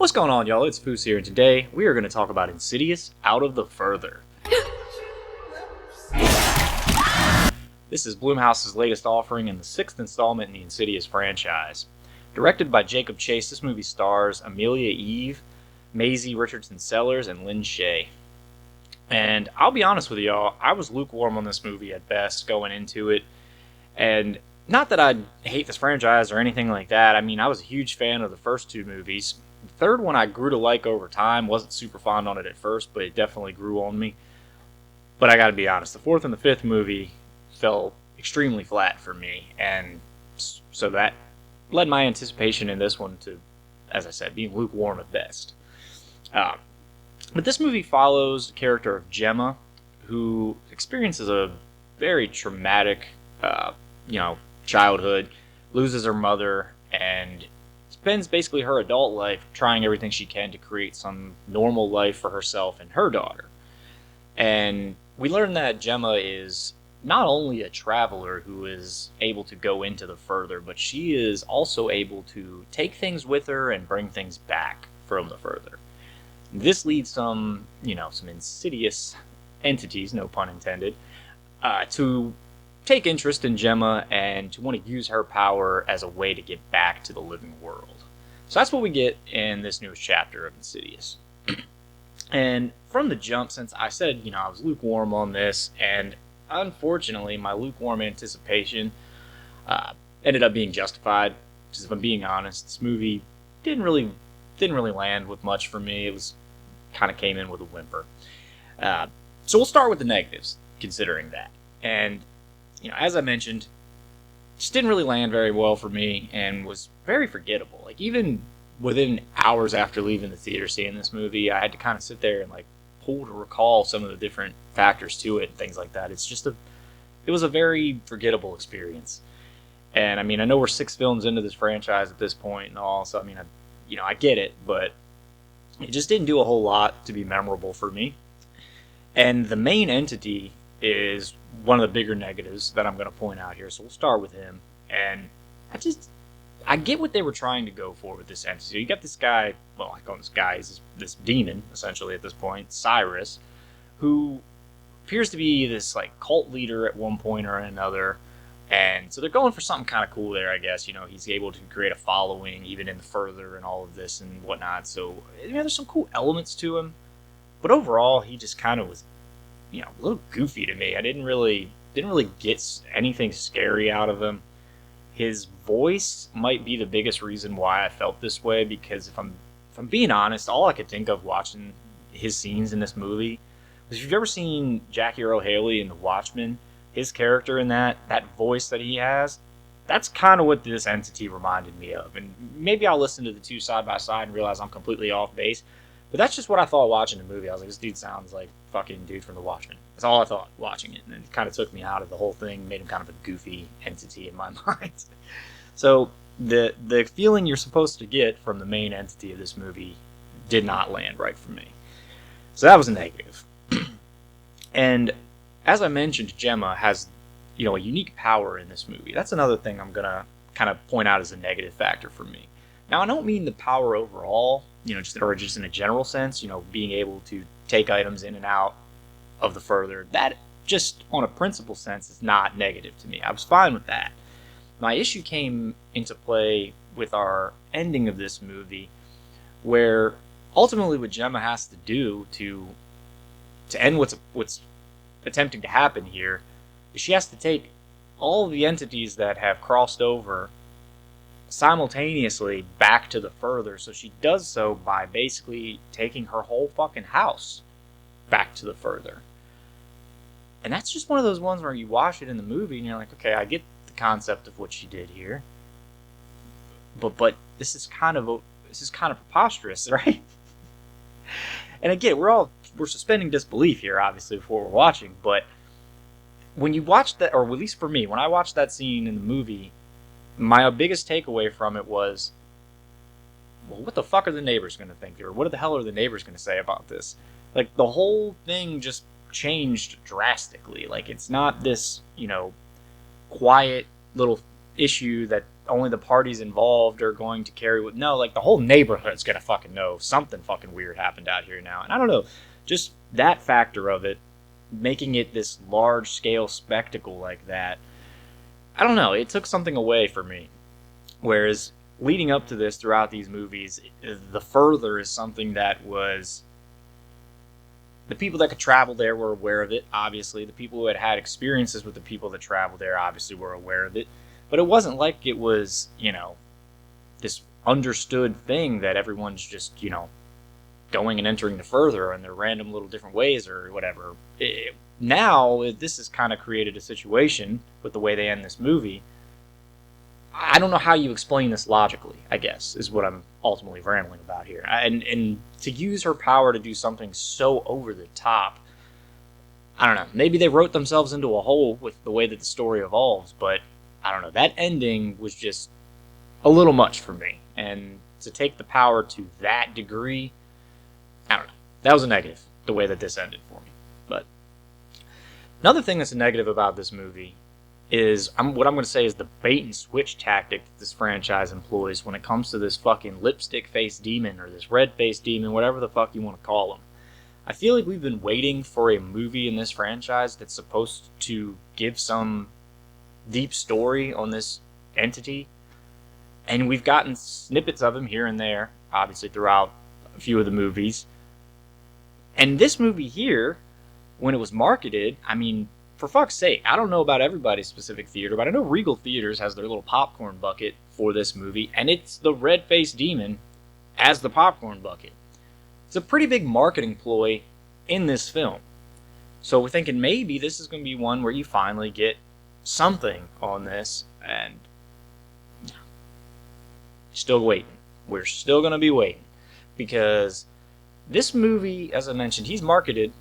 What's going on, y'all? It's Foos here, and today we are going to talk about Insidious Out of the Further. This is Blumhouse's latest offering and the sixth installment in the Insidious franchise. Directed by Jacob Chase, this movie stars Amelia Eve, Maisie Richardson Sellers, and Lynn Shay. And I'll be honest with y'all, I was lukewarm on this movie at best going into it. And not that I hate this franchise or anything like that. I mean, I was a huge fan of the first two movies. The third one I grew to like over time. Wasn't super fond on it at first, but it definitely grew on me. But I gotta be honest, the fourth and the fifth movie fell extremely flat for me. And so that led my anticipation in this one to, as I said, being lukewarm at best. But this movie follows the character of Gemma, who experiences a very traumatic, childhood, loses her mother, and spends basically her adult life trying everything she can to create some normal life for herself and her daughter. And we learn that Gemma is not only a traveler who is able to go into the further, but she is also able to take things with her and bring things back from the further. This leads some insidious entities, no pun intended, to take interest in Gemma and to want to use her power as a way to get back to the living world. So that's what we get in this newest chapter of Insidious. And from the jump, since I said, I was lukewarm on this, and unfortunately my lukewarm anticipation ended up being justified. Because if I'm being honest, this movie didn't really land with much for me. It was kind of came in with a whimper. So we'll start with the negatives, considering that. And as I mentioned, just didn't really land very well for me and was very forgettable. Like, even within hours after leaving the theater seeing this movie, I had to kind of sit there and pull to recall some of the different factors to it and things like that. It was a very forgettable experience. And I mean, I know we're 6 films into this franchise at this point and all, so I mean, I get it, but it just didn't do a whole lot to be memorable for me. And the main entity is one of the bigger negatives that I'm going to point out here, so we'll start with him. And I get what they were trying to go for with this entity. So you got this guy, well, I call him this guy, he's this demon, essentially, at this point, Cyrus, who appears to be this cult leader at one point or another. And so they're going for something kind of cool there, I guess. He's able to create a following even in the further and all of this and whatnot. So there's some cool elements to him, but overall he just kind of was a little goofy to me. I didn't really get anything scary out of him. His voice might be the biggest reason why I felt this way, because if I'm being honest, all I could think of watching his scenes in this movie was, if you've ever seen Jackie Earle Haley in The Watchmen, his character in that voice that he has, that's kind of what this entity reminded me of. And maybe I'll listen to the two side by side and realize I'm completely off base, but that's just what I thought watching the movie. I was like, this dude sounds like fucking dude from The Watchmen. That's all I thought watching it, and it kind of took me out of the whole thing, made him kind of a goofy entity in my mind. So the feeling you're supposed to get from the main entity of this movie did not land right for me. So that was a negative. And as I mentioned, Gemma has, a unique power in this movie. That's another thing I'm going to kind of point out as a negative factor for me. Now, I don't mean the power overall, just in a general sense, being able to take items in and out of the further. That, just on a principle sense, is not negative to me. I was fine with that. My issue came into play with our ending of this movie, where ultimately what Gemma has to do to end what's attempting to happen here is she has to take all the entities that have crossed over simultaneously back to the further. So she does so by basically taking her whole fucking house back to the further. And that's just one of those ones where you watch it in the movie and you're like, okay, I get the concept of what she did here, but this is kind of preposterous, right? And again, we're suspending disbelief here, obviously, before we're watching, but when you watch that, or at least for me, when I watched that scene in the movie, my biggest takeaway from it was, well, what the fuck are the neighbors going to think? Or what the hell are the neighbors going to say about this? The whole thing just changed drastically. It's not this, quiet little issue that only the parties involved are going to carry with. No, like the whole neighborhood's gonna fucking know something fucking weird happened out here now. And I don't know, just that factor of it, making it this large scale spectacle like that. I don't know, it took something away for me. Whereas leading up to this throughout these movies, the further is something that was. The people that could travel there were aware of it, obviously. The people who had had experiences with the people that traveled there obviously were aware of it. But it wasn't like it was, this understood thing that everyone's just, going and entering the further in their random little different ways or whatever. Now, this has kind of created a situation with the way they end this movie. I don't know how you explain this logically, I guess, is what I'm ultimately rambling about here. And to use her power to do something so over the top, I don't know. Maybe they wrote themselves into a hole with the way that the story evolves, but I don't know. That ending was just a little much for me. And to take the power to that degree, I don't know. That was a negative, the way that this ended for me. But another thing that's a negative about this movie is what I'm going to say is the bait and switch tactic that this franchise employs when it comes to this fucking lipstick-faced demon or this red-faced demon, whatever the fuck you want to call him. I feel like we've been waiting for a movie in this franchise that's supposed to give some deep story on this entity, and we've gotten snippets of him here and there, obviously throughout a few of the movies. And this movie here, when it was marketed, I mean, for fuck's sake, I don't know about everybody's specific theater, but I know Regal Theaters has their little popcorn bucket for this movie, and it's the red-faced demon as the popcorn bucket. It's a pretty big marketing ploy in this film. So we're thinking maybe this is going to be one where you finally get something on this, and still waiting. We're still going to be waiting, because this movie, as I mentioned, he's marketed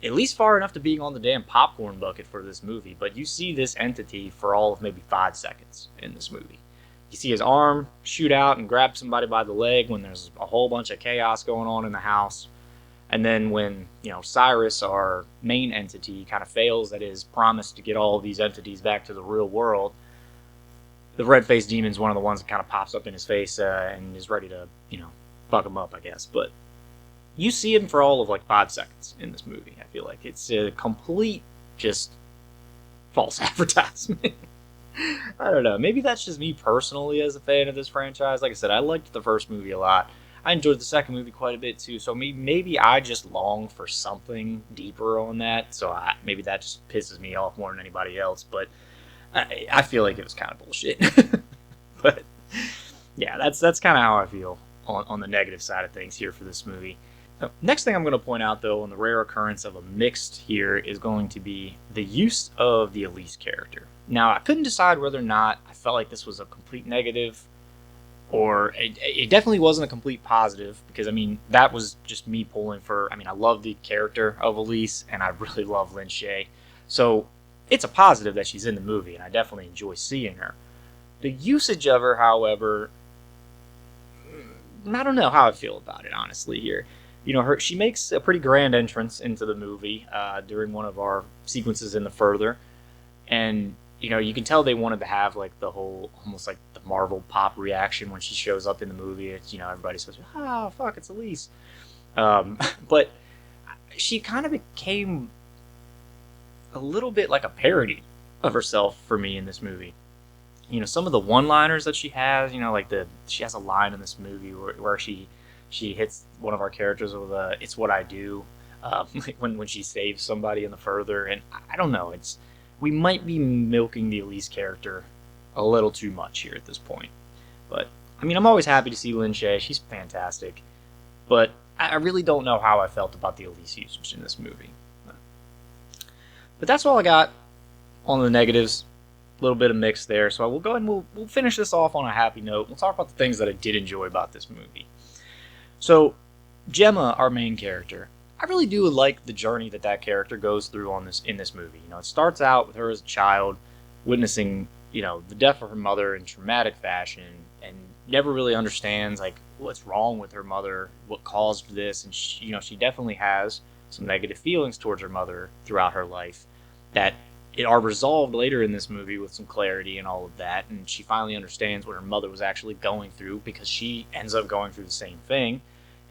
at least far enough to being on the damn popcorn bucket for this movie, but you see this entity for all of maybe 5 seconds in this movie. You see his arm shoot out and grab somebody by the leg when there's a whole bunch of chaos going on in the house. And then when, Cyrus, our main entity, kind of fails at his promise to get all of these entities back to the real world, the red-faced demon's one of the ones that kind of pops up in his face and is ready to, fuck him up, I guess. But you see him for all of 5 seconds in this movie. I feel like it's a complete just false advertisement. I don't know. Maybe that's just me personally as a fan of this franchise. Like I said, I liked the first movie a lot. I enjoyed the second movie quite a bit too. So maybe I just long for something deeper on that. So maybe that just pisses me off more than anybody else. But I feel like it was kind of bullshit. But yeah, that's kind of how I feel on the negative side of things here for this movie. Next thing I'm going to point out, though, on the rare occurrence of a mixed here is going to be the use of the Elise character. Now, I couldn't decide whether or not I felt like this was a complete negative, or it definitely wasn't a complete positive, because, that was just me pulling for, I love the character of Elise, and I really love Lin Shaye. So, it's a positive that she's in the movie, and I definitely enjoy seeing her. The usage of her, however, I don't know how I feel about it, honestly, here. She makes a pretty grand entrance into the movie during one of our sequences in the further. And, you can tell they wanted to have, the whole, almost like the Marvel pop reaction when she shows up in the movie. It's, everybody says, oh, fuck, it's Elise. But she kind of became a little bit like a parody of herself for me in this movie. Some of the one-liners that she has, she has a line in this movie where she hits one of our characters with "It's what I do," when she saves somebody in the further, and I don't know. We might be milking the Elise character a little too much here at this point, but I'm always happy to see Lin Shaye. She's fantastic, but I really don't know how I felt about the Elise usage in this movie. But that's all I got on the negatives. A little bit of mix there, so we'll go ahead and we'll finish this off on a happy note. We'll talk about the things that I did enjoy about this movie. So, Gemma, our main character, I really do like the journey that character goes through in this movie. It starts out with her as a child, witnessing, the death of her mother in traumatic fashion, and never really understands, what's wrong with her mother, what caused this, and she definitely has some negative feelings towards her mother throughout her life that it are resolved later in this movie with some clarity and all of that, and she finally understands what her mother was actually going through, because she ends up going through the same thing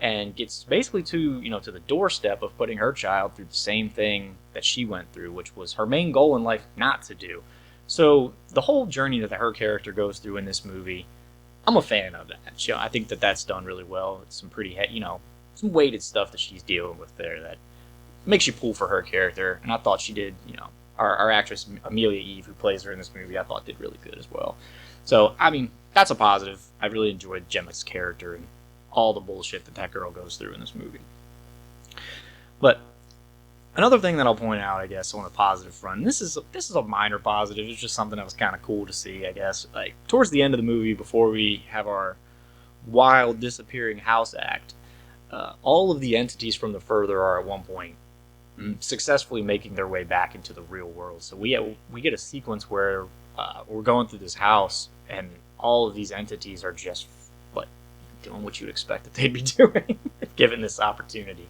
and gets basically to the doorstep of putting her child through the same thing that she went through, which was her main goal in life not to do. So the whole journey that her character goes through in this movie, I'm a fan of that. I think that that's done really well. It's some pretty, some weighted stuff that she's dealing with there that makes you pull for her character, and I thought she did. Our actress Amelia Eve, who plays her in this movie, I thought did really good as well. So I mean, that's a positive. I really enjoyed Gemma's character and all the bullshit that girl goes through in this movie. But another thing that I'll point out, I guess, on the positive front, and this is a minor positive. It's just something that was kind of cool to see, I guess. Like towards the end of the movie, before we have our wild disappearing house act, all of the entities from the further are at one point successfully making their way back into the real world. So we get a sequence where we're going through this house, and all of these entities are just like doing what you'd expect that they'd be doing if given this opportunity.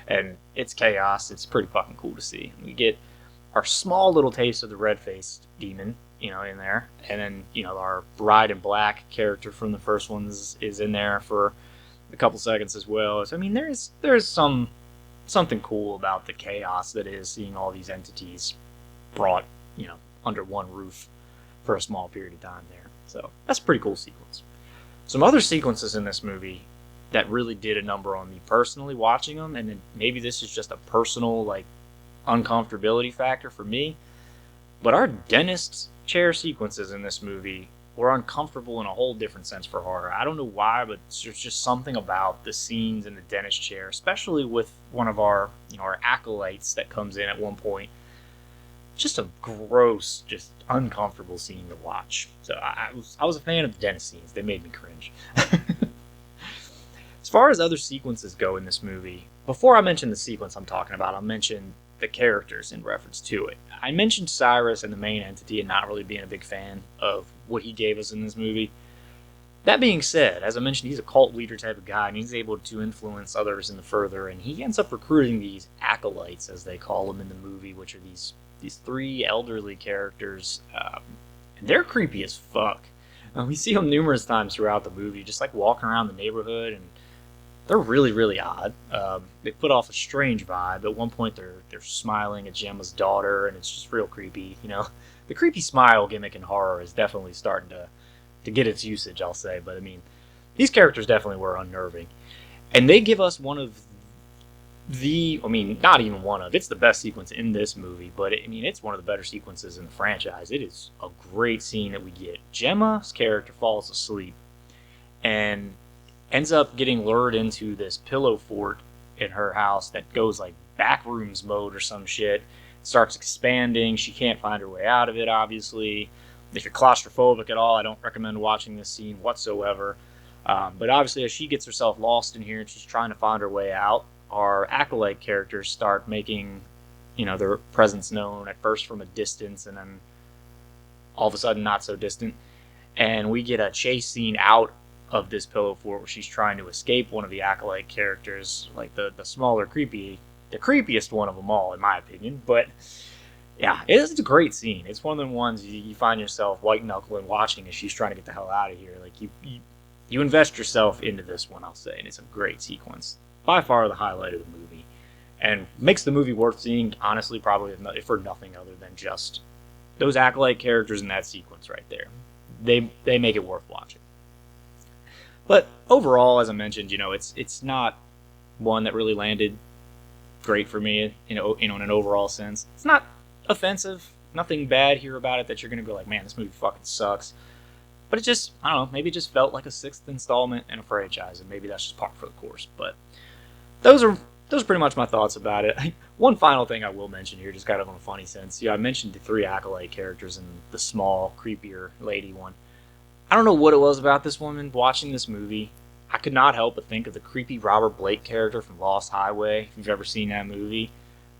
And it's chaos. It's pretty fucking cool to see. We get our small little taste of the red-faced demon, in there, and then our bride in black character from the first ones is in there for a couple seconds as well. So I mean, there's something cool about the chaos that is seeing all these entities brought under one roof for a small period of time there. So that's a pretty cool sequence. Some other sequences in this movie that really did a number on me personally watching them, and then maybe this is just a personal uncomfortability factor for me, but our dentist chair sequences in this movie were uncomfortable in a whole different sense for horror. I don't know why, but there's just something about the scenes in the dentist chair, especially with one of our acolytes that comes in at one point. Just a gross, just uncomfortable scene to watch. So I was a fan of the dentist scenes. They made me cringe. As far as other sequences go in this movie, before I mention the sequence I'm talking about, I'll mention the characters in reference to it. I mentioned Cyrus and the main entity and not really being a big fan of what he gave us in this movie. That being said, as I mentioned, he's a cult leader type of guy, and he's able to influence others in the further, and he ends up recruiting these acolytes, as they call them in the movie, which are these three elderly characters, and they're creepy as fuck. We see them numerous times throughout the movie, just walking around the neighborhood, and they're really, really odd. They put off a strange vibe. At one point, they're smiling at Gemma's daughter, and it's just real creepy. The creepy smile gimmick in horror is definitely starting to get its usage, I'll say. But I mean, these characters definitely were unnerving, and they give us one of not even one of, it's the best sequence in this movie, but it's one of the better sequences in the franchise. It is a great scene that we get. Gemma's character falls asleep and ends up getting lured into this pillow fort in her house that goes backrooms mode or some shit. It starts expanding. She can't find her way out of it, obviously. If you're claustrophobic at all, I don't recommend watching this scene whatsoever. But obviously, as she gets herself lost in here and she's trying to find her way out, our acolyte characters start making, their presence known, at first from a distance, and then all of a sudden not so distant. And we get a chase scene out of this pillow fort where she's trying to escape one of the acolyte characters, the smaller, the creepiest one of them all, in my opinion. But yeah, it's a great scene. It's one of the ones you find yourself white knuckling watching as she's trying to get the hell out of here. You invest yourself into this one, I'll say, and it's a great sequence. By far the highlight of the movie, and makes the movie worth seeing, honestly, probably for nothing other than just those acolyte characters in that sequence right there. They make it worth watching. But overall, as I mentioned, it's not one that really landed great for me, in an overall sense. It's not offensive, nothing bad here about it that you're going to go man, this movie fucking sucks. But it just, I don't know, maybe it just felt like a sixth installment in a franchise, and maybe that's just par for the course. But those are pretty much my thoughts about it. One final thing I will mention here, just kind of in a funny sense. I mentioned the three acolyte characters and the small, creepier lady one. I don't know what it was about this woman watching this movie. I could not help but think of the creepy Robert Blake character from Lost Highway, if you've ever seen that movie.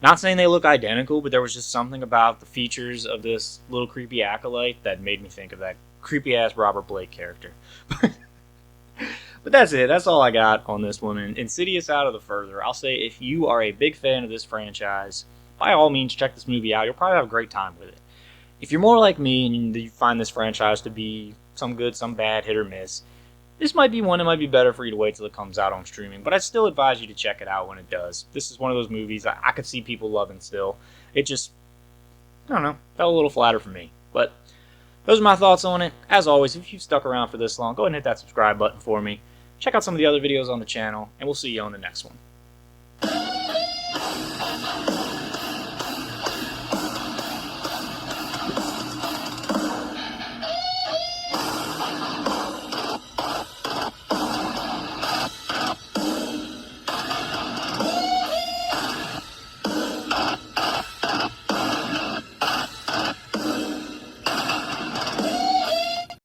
Not saying they look identical, but there was just something about the features of this little creepy acolyte that made me think of that creepy-ass Robert Blake character. But that's it. That's all I got on this one. And Insidious Out of the Further. I'll say if you are a big fan of this franchise, by all means, check this movie out. You'll probably have a great time with it. If you're more like me and you find this franchise to be some good, some bad, hit or miss, this might be one that might be better for you to wait till it comes out on streaming, but I still advise you to check it out when it does. This is one of those movies I could see people loving still. It just, I don't know, fell a little flatter for me. But those are my thoughts on it. As always, if you've stuck around for this long, go ahead and hit that subscribe button for me. Check out some of the other videos on the channel, and we'll see you on the next one.